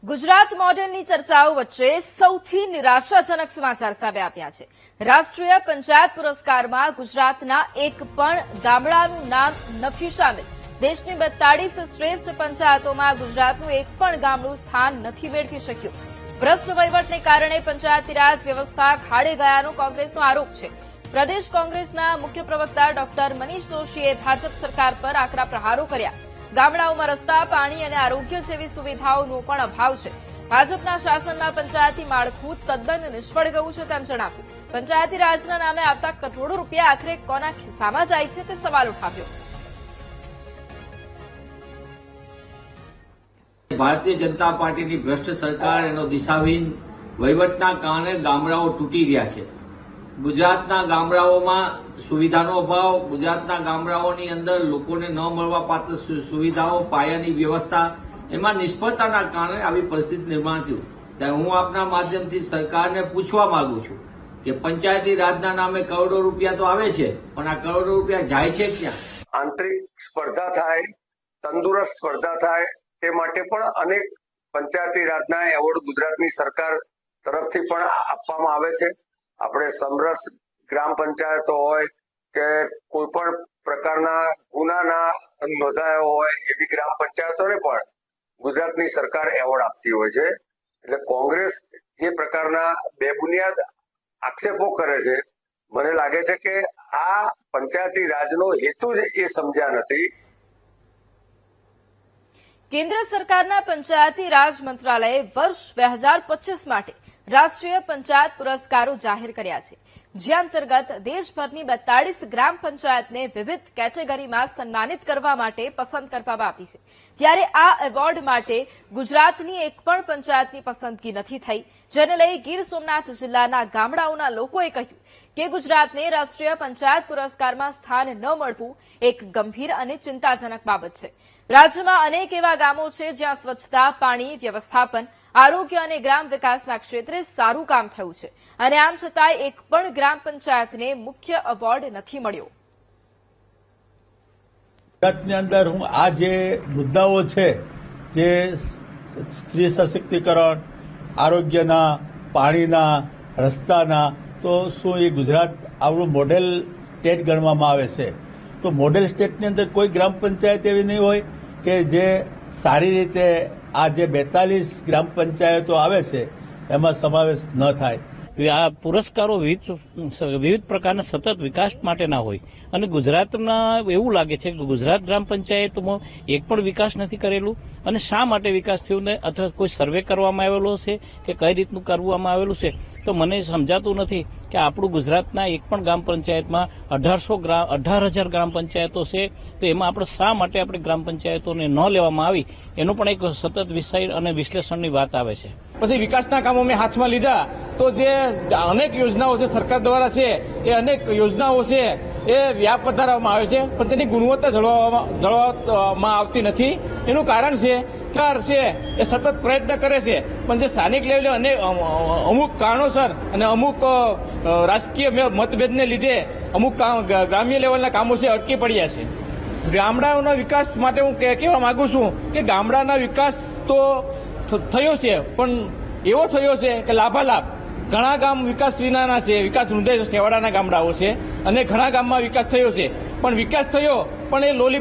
ગુજરાત મોડેલની ચર્ચાઓ વચ્ચે સૌથી નિરાશાજનક સમાચાર સામે આવ્યા છે। રાષ્ટ્રીય પંચાયત પુરસ્કારમાં ગુજરાતના એક પણ ગામડાનું નામ નથી શામેલ। દેશની 42 શ્રેષ્ઠ પંચાયતોમાં ગુજરાતનું એક પણ ગામડું સ્થાન નથી મેળવી શક્યું। ભ્રષ્ટ વહીવટને કારણે પંચાયતી રાજ વ્યવસ્થા ખાડે ગયાનો કોંગ્રેસનો આરોપ છે। પ્રદેશ કોંગ્રેસના મુખ્ય પ્રવક્તા ડોક્ટર મનીષ દોશીએ ભાજપ સરકાર પર આકરા પ્રહારો કર્યા। ગામડાઓમાં રસ્તા, પાણી અને આરોગ્ય જેવી સુવિધાઓનો પણ અભાવ છે। ભાજપના શાસનમાં પંચાયતી માળખું તદ્દન નિષ્ફળ ગયું છે તેમ જણાવ્યું। પંચાયતી રાજના નામે આવતા કરોડો રૂપિયા આખરે કોના ખિસ્સામાં જાય છે તે સવાલ ઉઠાવ્યો। ભારતીય જનતા પાર્ટીની ભ્રષ્ટ સરકાર એનો દિશાહીન વહીવટના કારણે ગામડાઓ તૂટી ગયા છે। ગુજરાતના ગામડાઓમાં સુવિધાનો અભાવ, ગુજરાતના ગામડાઓની અંદર લોકોને ન મળવા પાત્ર સુવિધાઓ, પાયાની વ્યવસ્થા, એમાં નિષ્ફળતાના કારણે આવી પરિસ્થિતિ નિર્માણ થયું। ત્યારે હું આપના માધ્યમથી સરકારને પૂછવા માંગુ છું કે પંચાયતી રાજના નામે કરોડો રૂપિયા તો આવે છે, પણ આ કરોડો રૂપિયા જાય છે ક્યાં? આંતરિક સ્પર્ધા થાય, તંદુરસ્ત સ્પર્ધા થાય તે માટે પણ અનેક પંચાયતી રાજના એવોર્ડ ગુજરાતની સરકાર તરફથી પણ આપવામાં આવે છે। આપણે સમરસ ગ્રામ પંચાયતો હોય કે કોઈ પણ પ્રકારના ગુનાના નોંધાયો હોય એવી ગ્રામ પંચાયતોને પણ ગુજરાતની સરકાર એવોર્ડ આપતી હોય છે। એટલે કોંગ્રેસ જે પ્રકારના બેબુનિયાદ આક્ષેપો કરે છે, મને લાગે છે કે આ પંચાયતી રાજનો હેતુ જ એ સમજ્યા નથી। કેન્દ્ર સરકારના પંચાયતી રાજ મંત્રાલયે વર્ષ 2025 માટે રાષ્ટ્રીય પંચાયત પુરસ્કારો જાહેર કર્યા છે, જે અંતર્ગત દેશભરની 42 ગ્રામ પંચાયતને વિવિધ કેટેગરીમાં સન્માનિત કરવા માટે પસંદ કરવામાં આવી છે। ત્યારે આ એવોર્ડ માટે ગુજરાતની એક પણ પંચાયતની પસંદગી નથી થઈ, જેને લઈ ગીર સોમનાથ જિલ્લાના ગામડાઓના લોકોએ કહ્યું કે ગુજરાતને રાષ્ટ્રીય પંચાયત પુરસ્કારમાં સ્થાન ન મળવું એક ગંભીર અને ચિંતાજનક બાબત છે। રાજ્યમાં અનેક એવા ગામો છે જ્યાં સ્વચ્છતા, પાણી, વ્યવસ્થાપન, આરોગ્ય અને ગ્રામ વિકાસના ક્ષેત્રે સારું કામ થયું છે, અને આમ છતાંય એક પણ ગ્રામ પંચાયતને મુખ્ય એવોર્ડ નથી મળ્યો। ગુજરાતની અંદર આ જે મુદ્દાઓ છે, જે સ્ત્રી સશક્તિકરણ, આરોગ્યના, પાણીના, રસ્તાના, તો શું એ ગુજરાત આપણું મોડેલ સ્ટેટ ગણવામાં આવે છે? તો મોડેલ સ્ટેટની અંદર કોઈ ગ્રામ પંચાયત એવી નહીં હોય કે જે સારી રીતે આ જે 42 ગ્રામ પંચાયતો આવે છે એમાં સમાવેશ ન થાય। આ પુરસ્કારો વિવિધ પ્રકારના સતત વિકાસ માટેના હોય, અને ગુજરાતમાં એવું લાગે છે કે ગુજરાત ગ્રામ પંચાયતમાં એક પણ વિકાસ નથી કરેલું। અને શા માટે વિકાસ થયો ને, અથવા કોઈ સર્વે કરવામાં આવેલો છે કે કઈ રીતનું કરવામાં આવેલું છે, તો મને સમજાતું નથી કે આપણું ગુજરાતના એક પણ ગ્રામ પંચાયતમાં 18,000 ગ્રામ પંચાયતો છે, તો એમાં આપણે શા માટે આપણે ગ્રામ પંચાયતોને ન લેવામાં આવી, એનો પણ એક સતત વિષય અને વિશ્લેષણની વાત આવે છે। પછી વિકાસના કામો મેં હાથમાં લીધા તો જે અનેક યોજનાઓ છે સરકાર દ્વારા છે, એ અનેક યોજનાઓ છે એ વ્યાપ વધારવામાં આવે છે, પણ તેની ગુણવત્તા જળવામાં આવતી નથી। એનું કારણ છે એ સતત પ્રયત્ન કરે છે, પણ જે સ્થાનિક લેવલે અમુક કારણોસર અને અમુક રાજકીય મતભેદને લીધે અમુક ગ્રામ્ય લેવલના કામો છે અટકી પડ્યા છે। ગામડાઓના વિકાસ માટે હું કહેવા માંગુ છું કે ગામડાના વિકાસ તો થયો છે, પણ એવો થયો છે કે લાભાલાભ ઘણા ગામ વિકાસ વિનાના છે, વિકાસ રૂંધે છેવાડાના ગામડાઓ છે, અને ઘણા ગામમાં વિકાસ થયો છે, પણ વિકાસ થયો પણ એ લોલી